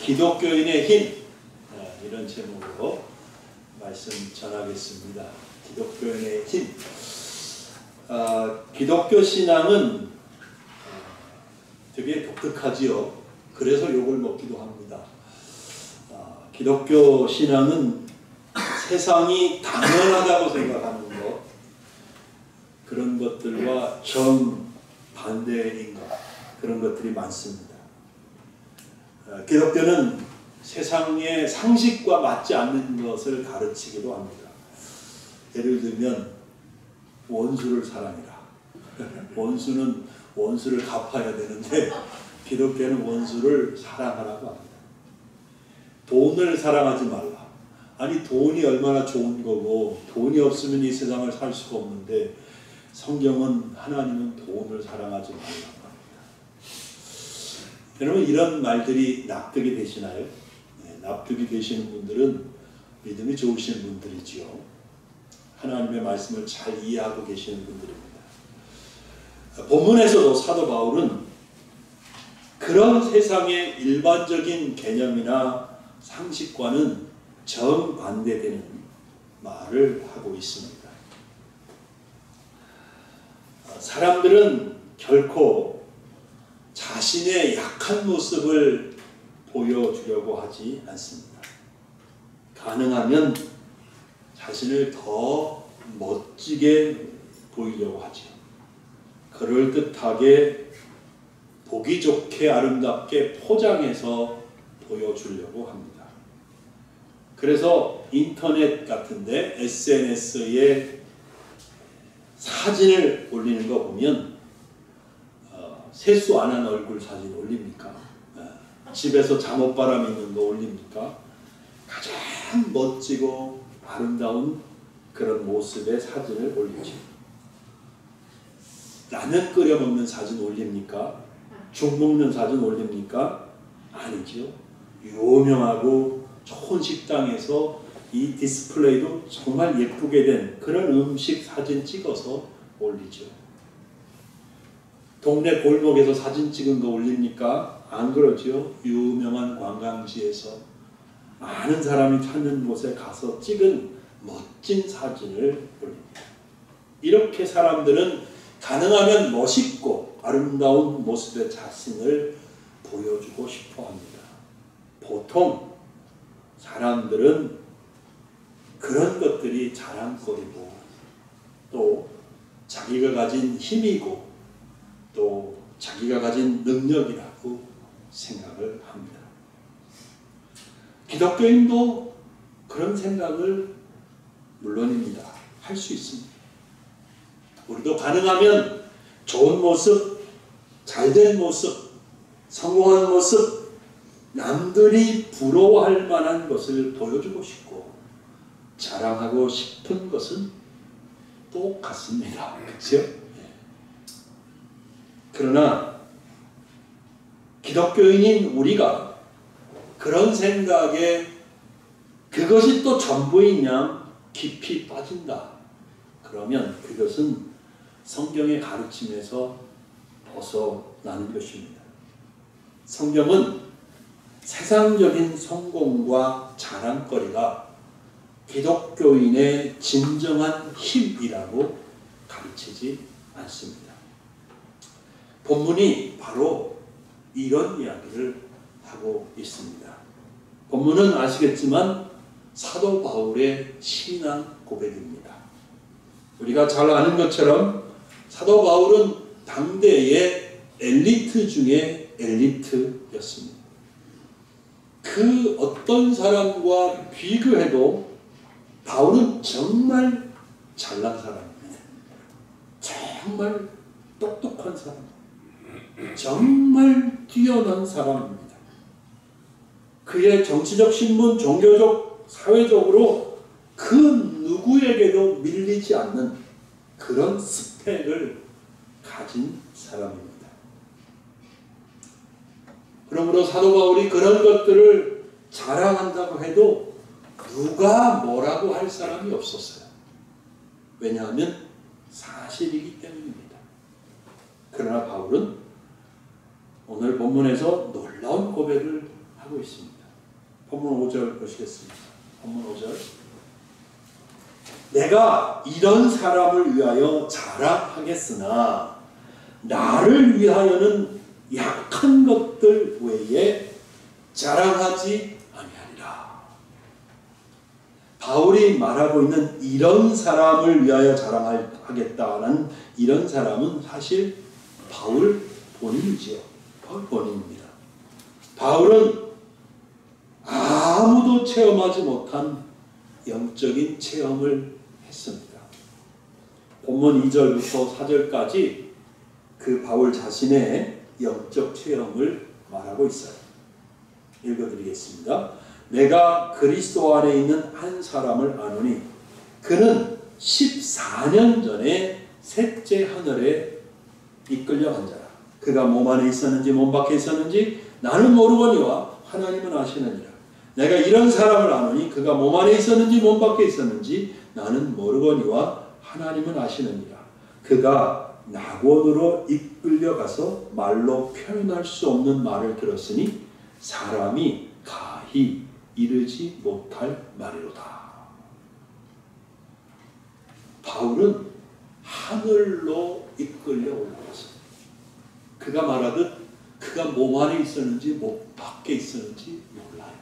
기독교인의 힘, 이런 제목으로 말씀 전하겠습니다. 기독교인의 힘. 기독교 신앙은 되게 독특하지요. 그래서 욕을 먹기도 합니다. 기독교 신앙은 세상이 당연하다고 생각하는 것, 그런 것들과 정반대인 것, 그런 것들이 많습니다. 기독교는 세상의 상식과 맞지 않는 것을 가르치기도 합니다. 예를 들면 원수를 사랑해라. 원수는 원수를 갚아야 되는데 기독교는 원수를 사랑하라고 합니다. 돈을 사랑하지 말라. 아니 돈이 얼마나 좋은 거고 돈이 없으면 이 세상을 살 수가 없는데 성경은 하나님은 돈을 사랑하지 말라고 합니다. 여러분 이런 말들이 납득이 되시나요? 네, 납득이 되시는 분들은 믿음이 좋으신 분들이지요. 하나님의 말씀을 잘 이해하고 계시는 분들입니다. 본문에서도 사도 바울은 그런 세상의 일반적인 개념이나 상식과는 정반대되는 말을 하고 있습니다. 사람들은 결코 자신의 약한 모습을 보여주려고 하지 않습니다. 가능하면 자신을 더 멋지게 보이려고 하죠. 그럴듯하게 보기 좋게 아름답게 포장해서 보여주려고 합니다. 그래서 인터넷 같은데 SNS에 사진을 올리는 거 보면 세수 안 한 얼굴 사진 올립니까? 집에서 잠옷바람 입는 거 올립니까? 가장 멋지고 아름다운 그런 모습의 사진을 올리죠. 라면 끓여 먹는 사진 올립니까? 죽 먹는 사진 올립니까? 아니죠. 유명하고 좋은 식당에서 이 디스플레이도 정말 예쁘게 된 그런 음식 사진 찍어서 올리죠. 동네 골목에서 사진 찍은 거 올립니까? 안 그러죠. 유명한 관광지에서 많은 사람이 찾는 곳에 가서 찍은 멋진 사진을 올립니다. 이렇게 사람들은 가능하면 멋있고 아름다운 모습의 자신을 보여주고 싶어 합니다. 보통 사람들은 그런 것들이 자랑거리고 또 자기가 가진 힘이고 또 자기가 가진 능력이라고 생각을 합니다. 기독교인도 그런 생각을 물론입니다. 할 수 있습니다. 우리도 가능하면 좋은 모습, 잘된 모습, 성공한 모습, 남들이 부러워할 만한 것을 보여주고 싶고 자랑하고 싶은 것은 똑같습니다. 그렇죠? 그러나 기독교인인 우리가 그런 생각에 그것이 또 전부인 양 깊이 빠진다. 그러면 그것은 성경의 가르침에서 벗어나는 것입니다. 성경은 세상적인 성공과 자랑거리가 기독교인의 진정한 힘이라고 가르치지 않습니다. 본문이 바로 이런 이야기를 하고 있습니다. 본문은 아시겠지만 사도 바울의 신앙 고백입니다. 우리가 잘 아는 것처럼 사도 바울은 당대의 엘리트 중에 엘리트였습니다. 그 어떤 사람과 비교해도 바울은 정말 잘난 사람입니다. 정말 똑똑한 사람, 정말 뛰어난 사람입니다. 그의 정치적 신분, 종교적, 사회적으로 그 누구에게도 밀리지 않는 그런 스펙을 가진 사람입니다. 그러므로 사도 바울이 그런 것들을 자랑한다고 해도 누가 뭐라고 할 사람이 없었어요. 왜냐하면 사실이기 때문입니다. 그러나 바울은 오늘 본문에서 놀라운 고백을 하고 하고 있습니다. 본문 5절 보시겠습니다. 본문 5절. 내가 이런 사람을 위하여 자랑하겠으나 나를 위하여는 약한 것들 외에 자랑하지 아니하리라. 바울이 말하고 있는 이런 사람을 위하여 자랑하겠다는 이런 사람은 사실 바울 본인이지요. 바울 본인입니다. 바울은 아무도 체험하지 못한 영적인 체험을 했습니다. 본문 2절부터 4절까지 그 바울 자신의 영적 체험을 말하고 있어요. 읽어드리겠습니다. 내가 그리스도 안에 있는 한 사람을 아노니 그는 14년 전에 셋째 하늘에 이끌려간 자라. 그가 몸 안에 있었는지 몸 밖에 있었는지 나는 모르거니와 하나님은 아시느니라. 내가 이런 사람을 아노니 그가 몸 안에 있었는지 몸 밖에 있었는지 나는 모르거니와 하나님은 아시느니라. 그가 낙원으로 이끌려가서 말로 표현할 수 없는 말을 들었으니 사람이 가히 이르지 못할 말이로다. 바울은 하늘로 이끌려 올라갔습니다. 그가 말하듯 그가 몸 안에 있었는지 몸 밖에 있었는지 몰라요.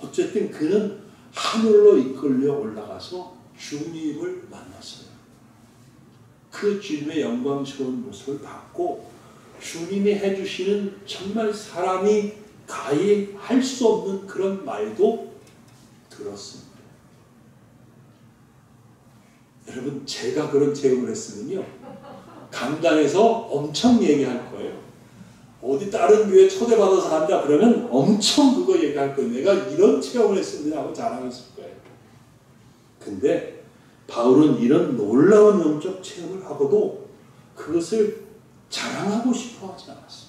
어쨌든 그는 하늘로 이끌려 올라가서 주님을 만났어요. 그 주님의 영광스러운 모습을 받고 주님이 해주시는 정말 사람이 가히 할 수 없는 그런 말도 들었습니다. 여러분, 제가 그런 체험을 했으면요 강단에서 엄청 얘기할 거예요. 어디 다른 교회 초대받아서 간다 그러면 엄청 그거 얘기할 거예요. 내가 이런 체험을 했습니다 하고 자랑했을 거예요. 근데 바울은 이런 놀라운 영적 체험을 하고도 그것을 자랑하고 싶어 하지 않았어요.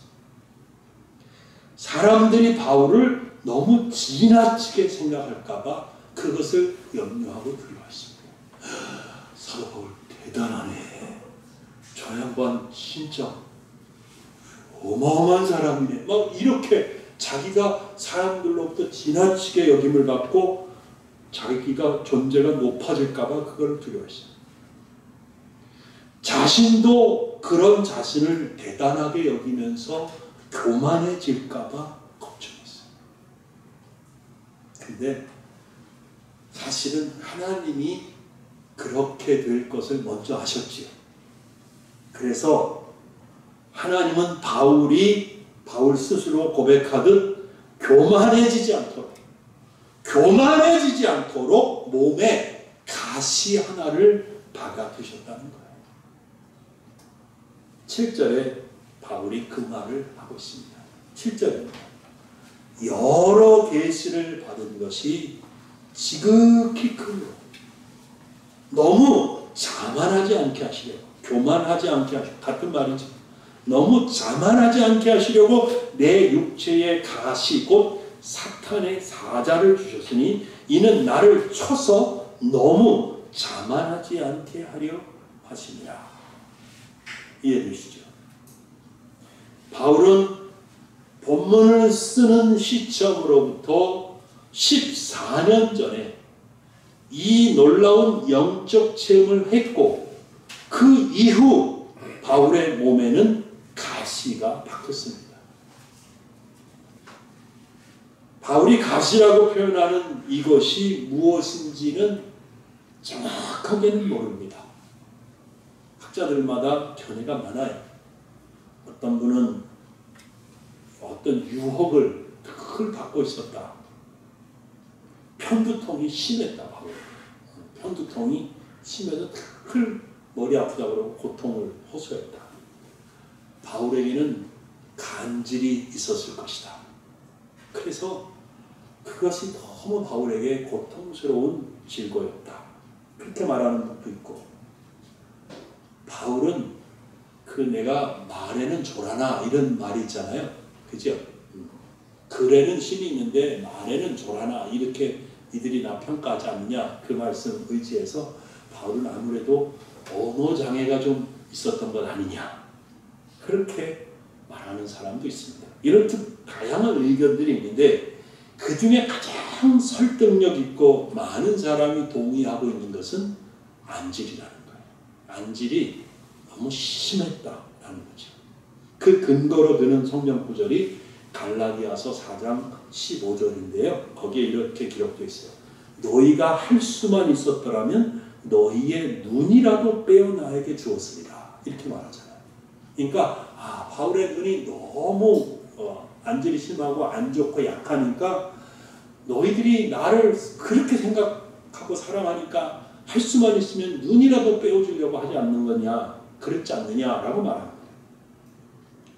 사람들이 바울을 너무 지나치게 생각할까봐 그것을 염려하고 두려워했습니다. 사도 바울 대단하네. 저 양반 진짜 어마어마한 사람이네. 막 이렇게 자기가 사람들로부터 지나치게 여김을 받고 자기가 존재가 높아질까봐 그걸 두려워했어요. 자신도 그런 자신을 대단하게 여기면서 교만해질까봐 걱정했어요. 근데 사실은 하나님이 그렇게 될 것을 먼저 아셨지요. 그래서 하나님은 바울 스스로 고백하듯 교만해지지 않도록 몸에 가시 하나를 박아 두셨다는 거예요. 7절에 바울이 그 말을 하고 있습니다. 7절입니다. 여러 계시를 받은 것이 지극히 크고 너무 자만하지 않게 하시려고, 교만하지 않게 하시려고, 같은 말이죠. 너무 자만하지 않게 하시려고 내 육체의 가시 곧 사탄의 사자를 주셨으니 이는 나를 쳐서 너무 자만하지 않게 하려 하시니라. 이해되시죠? 바울은 본문을 쓰는 시점으로부터 14년 전에 이 놀라운 영적 체험을 했고 그 이후 바울의 몸에는 가시가 박혔습니다. 바울이 가시라고 표현하는 이것이 무엇인지는 정확하게는 모릅니다. 학자들마다 견해가 많아요. 어떤 분은 어떤 유혹을 늘 받고 있었다. 편두통이 심했다. 바울. 편두통이 심해서 늘 머리 아프다고 그러고 고통을 호소했다. 바울에게는 간질이 있었을 것이다. 그래서 그것이 너무 바울에게 고통스러운 질거였다. 그렇게 말하는 분도 있고, 바울은 그 내가 말에는 조라나 이런 말이 있잖아요. 그죠? 글에는 힘이 있는데 말에는 조라나 이렇게 이들이 나 평가하지 않느냐 그 말씀 의지해서 바울은 아무래도 언어 장애가 좀 있었던 것 아니냐 그렇게 말하는 사람도 있습니다. 이렇듯 다양한 의견들이 있는데 그 중에 가장 설득력 있고 많은 사람이 동의하고 있는 것은 안질이라는 거예요. 안질이 너무 심했다라는 거죠. 그 근거로 드는 성경 구절이 갈라디아서 4장 15절인데요. 거기에 이렇게 기록되어 있어요. 너희가 할 수만 있었더라면 너희의 눈이라도 빼어 나에게 주었으리라. 이렇게 말하잖아요. 그러니까 바울의 눈이 너무 안질이 심하고 안 좋고 약하니까 너희들이 나를 그렇게 생각하고 사랑하니까 할 수만 있으면 눈이라도 빼어주려고 하지 않는 거냐, 그렇지 않느냐라고 말합니다.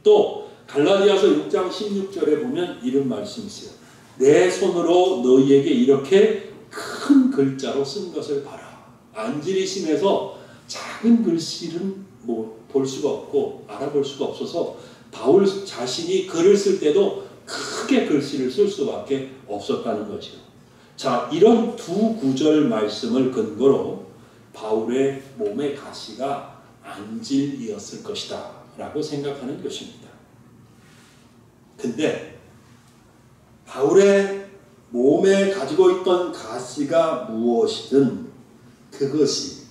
또 갈라디아서 6장 16절에 보면 이런 말씀이 있어요. 내 손으로 너희에게 이렇게 큰 글자로 쓴 것을 봐라. 안질이 심해서 작은 글씨는 볼 수가 없고 알아볼 수가 없어서 바울 자신이 글을 쓸 때도 크게 글씨를 쓸 수밖에 없었다는 거죠. 자, 이런 두 구절 말씀을 근거로 바울의 몸의 가시가 안질이었을 것이다 라고 생각하는 것입니다. 근데 바울의 몸에 가지고 있던 가시가 무엇이든 그것이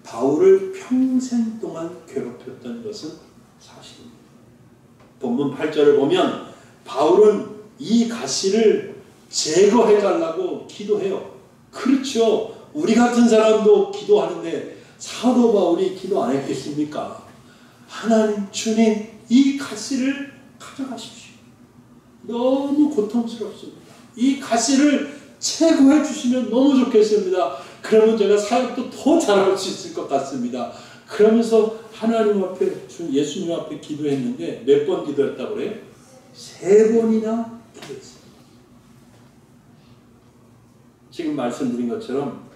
바울을 평생 동안 괴롭혔던 것은 사실입니다. 본문 8절을 보면 바울은 이 가시를 제거해 달라고 기도해요. 그렇죠. 우리 같은 사람도 기도하는데 사도 바울이 기도 안 했겠습니까? 하나님, 주님, 이 가시를 가져가십시오. 너무 고통스럽습니다. 이 가시를 제거해 주시면 너무 좋겠습니다. 그러면 제가 사역도 더 잘할 수 있을 것 같습니다. 그러면서 하나님 앞에, 예수님 앞에 기도했는데 몇 번 기도했다고 그래요? 3번이나 기도했어요. 지금 말씀드린 것처럼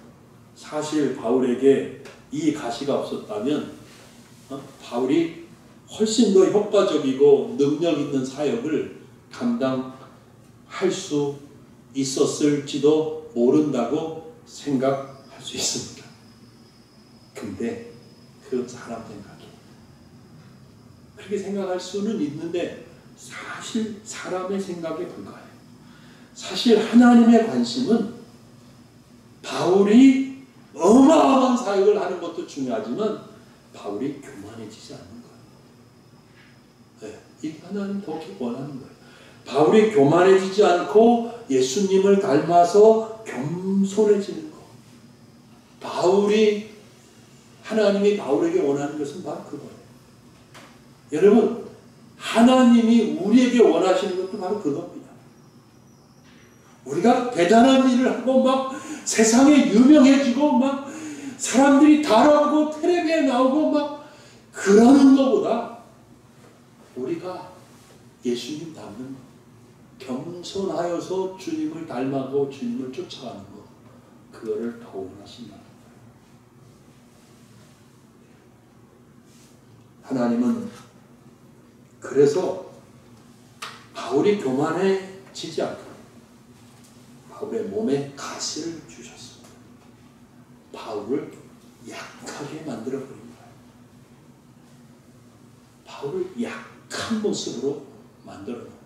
사실 바울에게 이 가시가 없었다면 바울이 훨씬 더 효과적이고 능력 있는 사역을 감당할 수 있었을지도 모른다고 생각할 수 있습니다. 근데 그 사람 생각이 그렇게 생각할 수는 있는데 사실 사람의 생각에 불과해요. 사실 하나님의 관심은 바울이 어마어마한 사역을 하는 것도 중요하지만 바울이 교만해지지 않는 거예요. 이 하나님 더 원하는 거예요. 바울이 교만해지지 않고 예수님을 닮아서 겸손해지는 것. 하나님이 바울에게 원하는 것은 바로 그거예요. 여러분, 하나님이 우리에게 원하시는 것도 바로 그겁니다. 우리가 대단한 일을 하고 막 세상에 유명해지고 막 사람들이 다 나오고 텔레비에 나오고 막 그러는 것보다 우리가 예수님 닮는 것, 겸손하여서 주님을 닮아고 주님을 쫓아가는 것, 그거를 더 원하신다. 하나님은 그래서 바울이 교만해지지 않도록 바울의 몸에 가시를 주셨습니다. 바울을 약하게 만들어버린 거예요. 바울을 약한 모습으로 만들어놓은 거예요.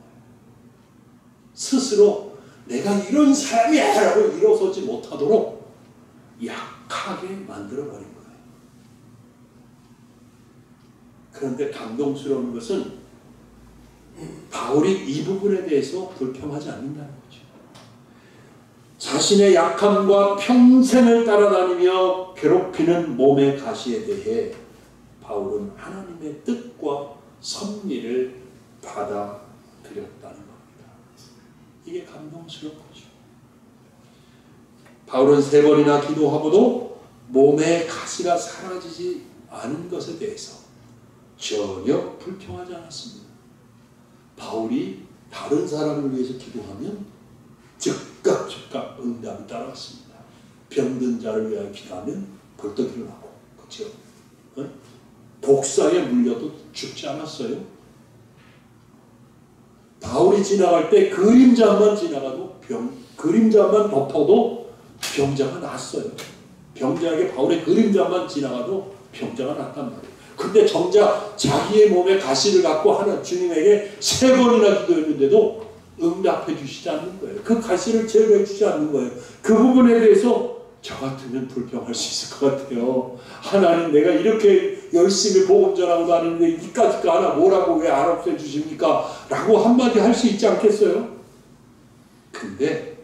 스스로 내가 이런 사람이야 라고 일어서지 못하도록 약하게 만들어버린 거예요. 그런데 감동스러운 것은 바울이 이 부분에 대해서 불평하지 않는다는 거죠. 자신의 약함과 평생을 따라다니며 괴롭히는 몸의 가시에 대해 바울은 하나님의 뜻과 섭리를 받아들였다는 겁니다. 이게 감동스러운 거죠. 바울은 3번이나 기도하고도 몸의 가시가 사라지지 않은 것에 대해서 전혀 불평하지 않았습니다. 바울이 다른 사람을 위해서 기도하면 즉각 응답이 따라왔습니다. 병든 자를 위하여 기도하면 벌떡 일어나고, 그렇죠? 독사에 물려도 죽지 않았어요. 바울이 지나갈 때 그림자만 지나가도 그림자만 덮어도 병자가 났어요. 병자에게 바울의 그림자만 지나가도 병자가 났단 말이에요. 근데 정작 자기의 몸에 가시를 갖고 하는 주님에게 3번이나 기도했는데도 응답해 주시지 않는 거예요. 그 가시를 제거해 주지 않는 거예요. 그 부분에 대해서 저 같으면 불평할 수 있을 것 같아요. 하나님, 내가 이렇게 열심히 복음 전하고 다니는데 이까짓 거 하나 뭐라고 왜 안 없애 주십니까? 라고 한마디 할 수 있지 않겠어요? 근데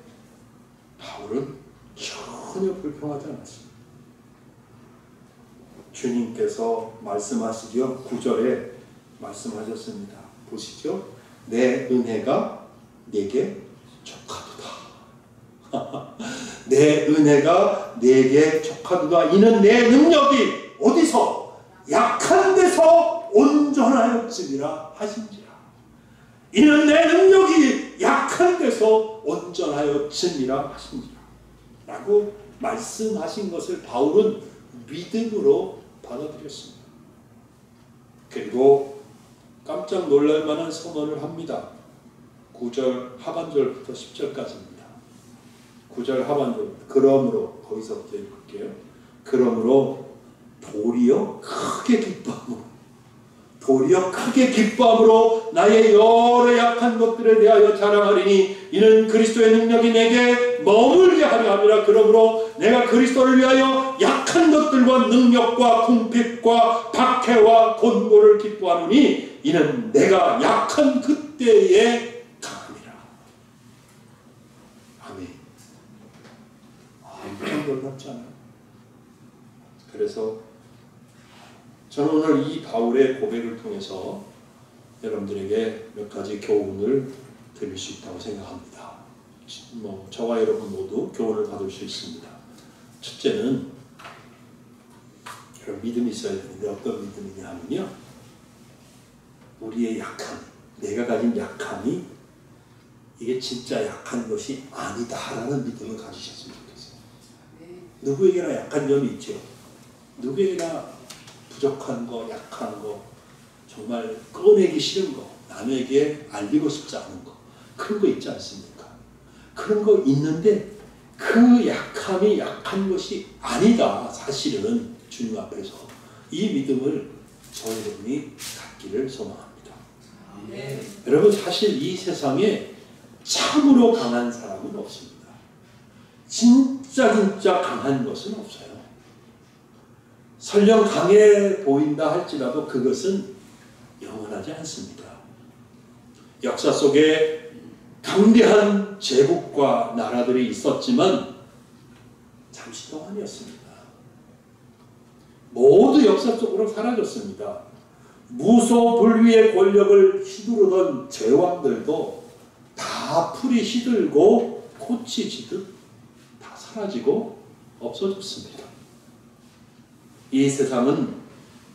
바울은 전혀 불평하지 않았습니다. 주님께서 말씀하시기요 9절에 말씀하셨습니다. 보시죠. 내 은혜가 내게 족하도다. 내 은혜가 내게 족하도다. 이는 내 능력이 어디서? 약한 데서 온전하였으리라 하신지라. 이는 내 능력이 약한 데서 온전하였으리라 하신지라. 라고 말씀하신 것을 바울은 믿음으로 받아들였습니다. 그리고 깜짝 놀랄 만한 선언을 합니다. 9절 하반절부터 10절까지입니다. 9절 하반절. 그러므로, 거기서부터 읽을게요. 그러므로 도리어 크게 기뻐함으로 나의 여러 약한 것들에 대하여 자랑하리니 이는 그리스도의 능력이 내게 머물게 하려 함이라. 그러므로 내가 그리스도를 위하여 약한 것들과 능력과 궁핍과 박해와 곤고를 기뻐하노니 이는 내가 약한 그때에 강함이라. 아멘. 이런 놀랍잖아요. 그래서 저는 오늘 이 바울의 고백을 통해서 여러분들에게 몇 가지 교훈을 드릴 수 있다고 생각합니다. 저와 여러분 모두 교훈을 받을 수 있습니다. 첫째는 여러분 믿음이 있어야 되는데 어떤 믿음이냐 하면요, 우리의 약함, 내가 가진 약함이 이게 진짜 약한 것이 아니다라는 믿음을 가지셨으면 좋겠어요. 누구에게나 약한 점이 있죠. 누구에게나 부족한 거, 약한 거, 정말 꺼내기 싫은 거, 남에게 알리고 싶지 않은 거, 그런 거 있지 않습니까? 그런 거 있는데 그 약함이 약한 것이 아니다. 사실은 주님 앞에서 이 믿음을 저 여러분이 갖기를 소망합니다. 여러분, 사실 이 세상에 참으로 강한 사람은 없습니다. 진짜 강한 것은 없어요. 설령 강해 보인다 할지라도 그것은 영원하지 않습니다. 역사 속에 강대한 제국과 나라들이 있었지만 잠시 동안이었습니다. 모두 역사 속으로 사라졌습니다. 무소불위의 권력을 휘두르던 제왕들도 다 풀이 시들고 꽃이 지듯 다 사라지고 없어졌습니다. 이 세상은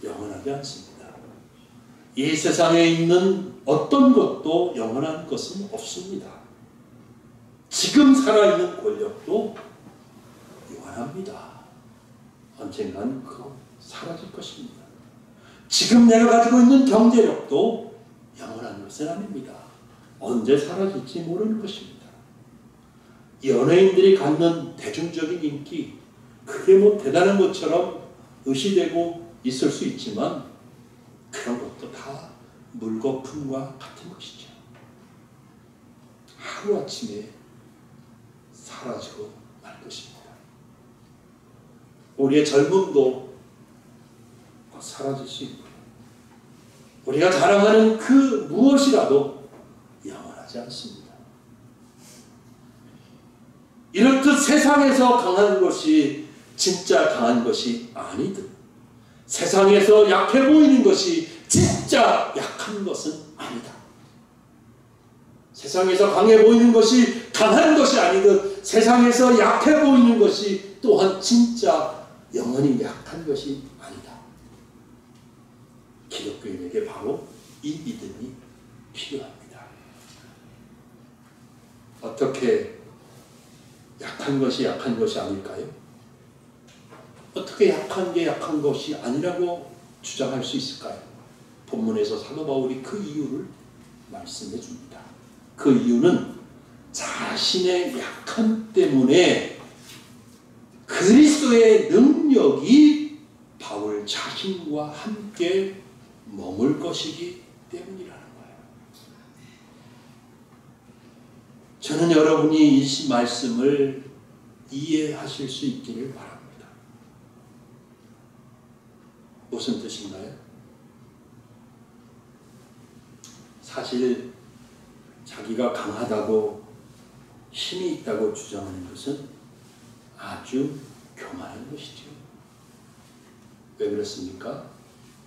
영원하지 않습니다. 이 세상에 있는 어떤 것도 영원한 것은 없습니다. 지금 살아있는 권력도 영원합니다. 언젠간 그거 사라질 것입니다. 지금 내가 가지고 있는 경제력도 영원한 것은 아닙니다. 언제 사라질지 모르는 것입니다. 연예인들이 갖는 대중적인 인기, 그게 뭐 대단한 것처럼 의시되고 있을 수 있지만 그런 것도 다 물거품과 같은 것이죠. 하루아침에 사라지고 말 것입니다. 우리의 젊음도 사라질 수 있고 우리가 자랑하는 그 무엇이라도 영원하지 않습니다. 이렇듯 세상에서 강한 것이 진짜 강한 것이 아니듯 세상에서 약해 보이는 것이 진짜 약한 것은 아니다. 세상에서 강해 보이는 것이 강한 것이 아니듯 세상에서 약해 보이는 것이 또한 진짜 영원히 약한 것이 아니다. 기독교인에게 바로 이 믿음이 필요합니다. 어떻게 약한 것이 아닐까요? 어떻게 약한 게 약한 것이 아니라고 주장할 수 있을까요? 본문에서 사도 바울이 그 이유를 말씀해 줍니다. 그 이유는 자신의 약함 때문에 그리스도의 능력이 바울 자신과 함께 머물 것이기 때문이라는 거예요. 저는 여러분이 이 말씀을 이해하실 수 있기를 바랍니다. 무슨 뜻인가요? 사실 자기가 강하다고 힘이 있다고 주장하는 것은 아주 교만한 것이죠. 왜 그렇습니까?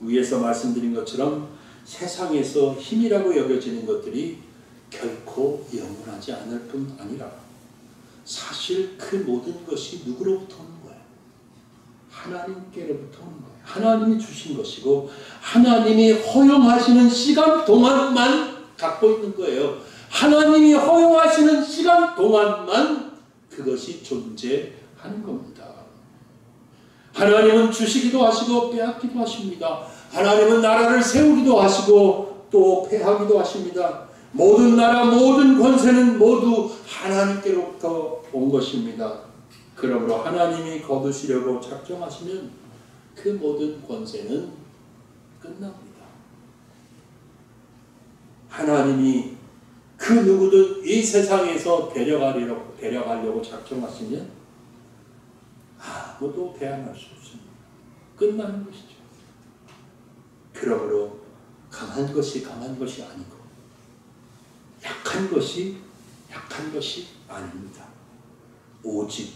위에서 말씀드린 것처럼 세상에서 힘이라고 여겨지는 것들이 결코 영원하지 않을 뿐 아니라 사실 그 모든 것이 누구로부터 오는 거예요? 하나님께로부터 오는 거예요. 하나님이 주신 것이고 하나님이 허용하시는 시간 동안만 갖고 있는 거예요. 하나님이 허용하시는 시간 동안만 그것이 존재하는 겁니다. 하나님은 주시기도 하시고 빼앗기도 하십니다. 하나님은 나라를 세우기도 하시고 또 패하기도 하십니다. 모든 나라 모든 권세는 모두 하나님께로부터 온 것입니다. 그러므로 하나님이 거두시려고 작정하시면 그 모든 권세는 끝납니다. 하나님이 그 누구든 이 세상에서 데려가려고 작정하시면 아무도 대항할 수 없습니다. 끝나는 것이죠. 그러므로 강한 것이 아니고 약한 것이 아닙니다. 오직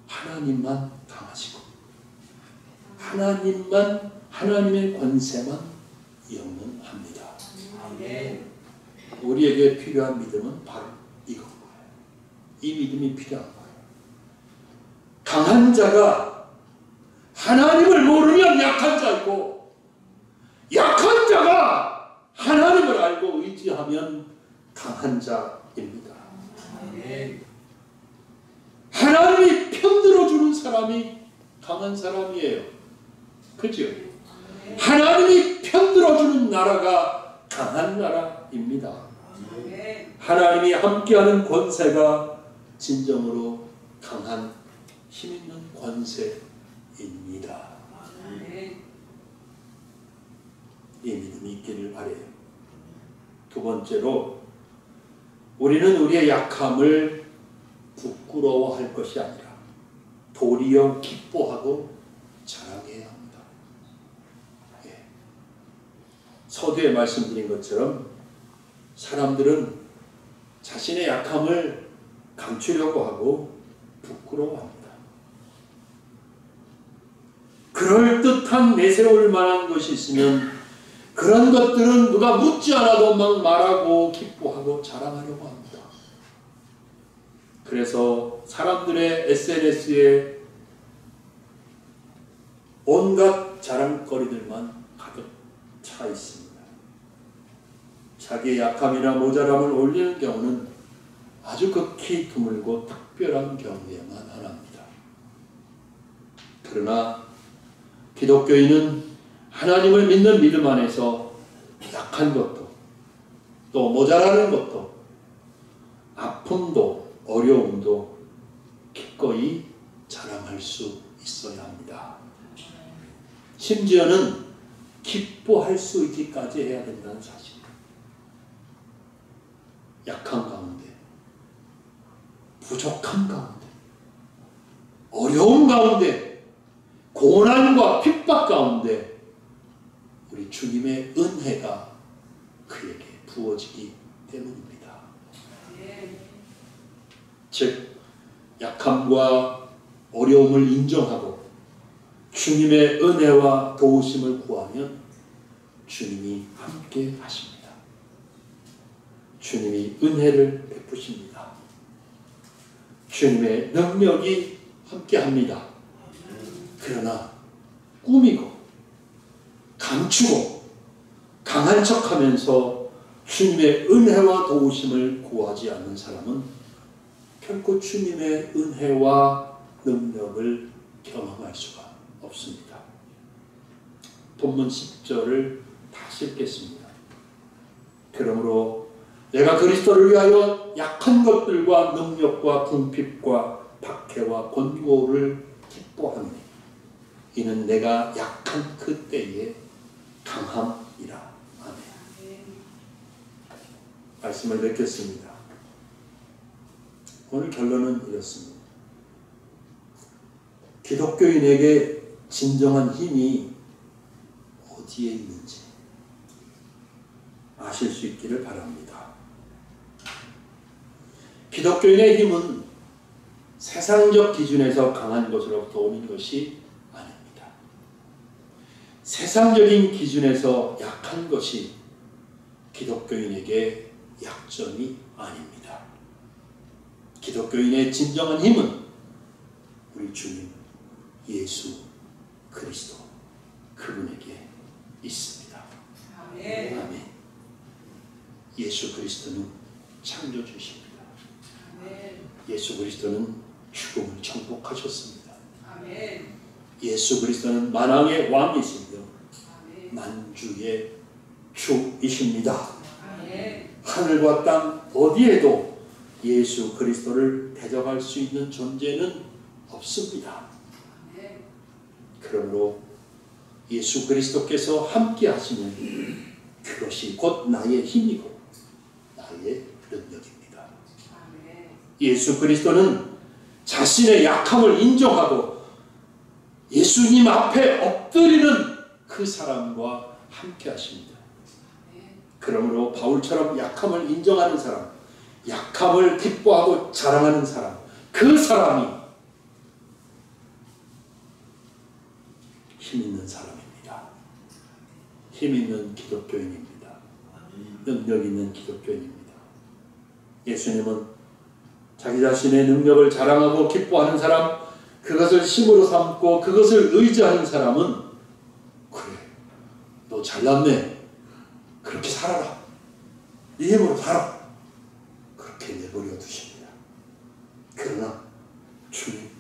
하나님만 강하시고 하나님의 권세만 영원합니다. 우리에게 필요한 믿음은 바로 이건 거예요. 이 믿음이 필요한 거예요. 강한 자가 하나님을 모르면 약한 자이고 약한 자가 하나님을 알고 의지하면 강한 자입니다. 하나님이 편들어주는 사람이 강한 사람이에요. 그죠? 하나님이 편들어주는 나라가 강한 나라입니다. 하나님이 함께하는 권세가 진정으로 강한 힘있는 권세입니다. 이 믿음이 있기를 바라요. 두 번째로 우리는 우리의 약함을 부끄러워할 것이 아니라 도리어 기뻐하고 자랑해야 합니다. 서두에 말씀드린 것처럼 사람들은 자신의 약함을 감추려고 하고 부끄러워합니다. 그럴듯한 내세울 만한 것이 있으면 그런 것들은 누가 묻지 않아도 막 말하고 기뻐하고 자랑하려고 합니다. 그래서 사람들의 SNS에 온갖 자랑거리들만 가득 차 있습니다. 자기의 약함이나 모자람을 올리는 경우는 아주 극히 드물고 특별한 경우에만 하나입니다. 그러나 기독교인은 하나님을 믿는 믿음 안에서 약한 것도 또 모자라는 것도 아픔도 어려움도 기꺼이 자랑할 수 있어야 합니다. 심지어는 기뻐할 수 있기까지 해야 된다는 사실. 약한 가운데, 부족한 가운데, 어려움 가운데, 고난과 핍박 가운데 우리 주님의 은혜가 그에게 부어지기 때문입니다. 즉 약함과 어려움을 인정하고 주님의 은혜와 도우심을 구하면 주님이 함께 하십니다. 주님이 은혜를 베푸십니다. 주님의 능력이 함께 합니다. 그러나 꾸미고 감추고 강한 척하면서 주님의 은혜와 도우심을 구하지 않는 사람은 결코 주님의 은혜와 능력을 경험할 수가 없습니다. 본문 10절을 다시 읽겠습니다. 그러므로 내가 그리스도를 위하여 약한 것들과 능력과 궁핍과 박해와 권고를 기뻐하노니 이는 내가 약한 그때에 강함이라. 아멘. 말씀을 맺겠습니다. 오늘 결론은 이렇습니다. 기독교인에게 진정한 힘이 어디에 있는지 아실 수 있기를 바랍니다. 기독교인의 힘은 세상적 기준에서 강한 것으로부터 오는 것이 아닙니다. 세상적인 기준에서 약한 것이 기독교인에게 약점이 아닙니다. 기독교인의 진정한 힘은 우리 주님 예수 그리스도 그분에게 있습니다. 아멘. 아멘. 예수 그리스도는 창조주십니다. 아멘. 예수 그리스도는 죽음을 정복하셨습니다. 아멘. 예수 그리스도는 만왕의 왕이시며 아멘. 만주의 주이십니다. 아멘. 하늘과 땅 어디에도 예수 그리스도를 대적할 수 있는 존재는 없습니다. 아멘. 그러므로 예수 그리스도께서 함께 하시는 그것이 곧 나의 힘이고 나의 능력입니다. 아멘. 예수 그리스도는 자신의 약함을 인정하고 예수님 앞에 엎드리는 그 사람과 함께 하십니다. 그러므로 바울처럼 약함을 인정하는 사람, 약함을 기뻐하고 자랑하는 사람, 그 사람이 힘 있는 사람입니다. 힘 있는 기독교인입니다. 능력 있는 기독교인입니다. 예수님은 자기 자신의 능력을 자랑하고 기뻐하는 사람, 그것을 힘으로 삼고 그것을 의지하는 사람은 그래, 너 잘났네. 그렇게 살아라. 네 힘으로 살아. 그렇게 내버려 두십니다. 그러나 주님,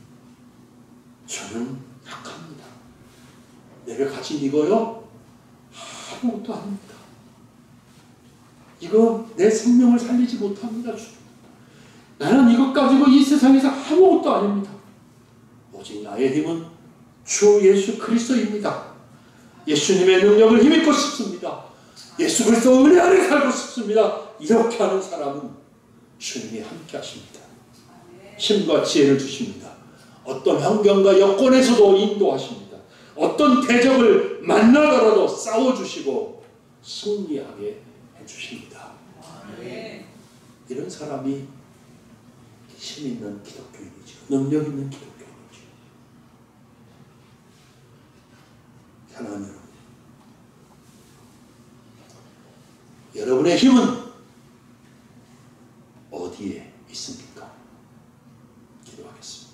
저는 약합니다. 내가 가진 이거요? 아무것도 아닙니다. 이거 내 생명을 살리지 못합니다. 주님. 나는 이것 가지고 이 세상에서 아무것도 아닙니다. 오직 나의 힘은 주 예수 그리스도입니다. 예수님의 능력을 힘입고 싶습니다. 예수 그리스도 은혜 아래 살고 싶습니다. 이렇게 하는 사람은 주님이 함께 하십니다. 힘과 지혜를 주십니다. 어떤 환경과 여건에서도 인도하십니다. 어떤 대적을 만나더라도 싸워주시고 승리하게 해주십니다. 이런 사람이 힘 있는 기독교인이죠. 능력 있는 기독교인이죠. 사랑하는 여러분, 여러분의 힘은 어디에 있습니까? 기도하겠습니다.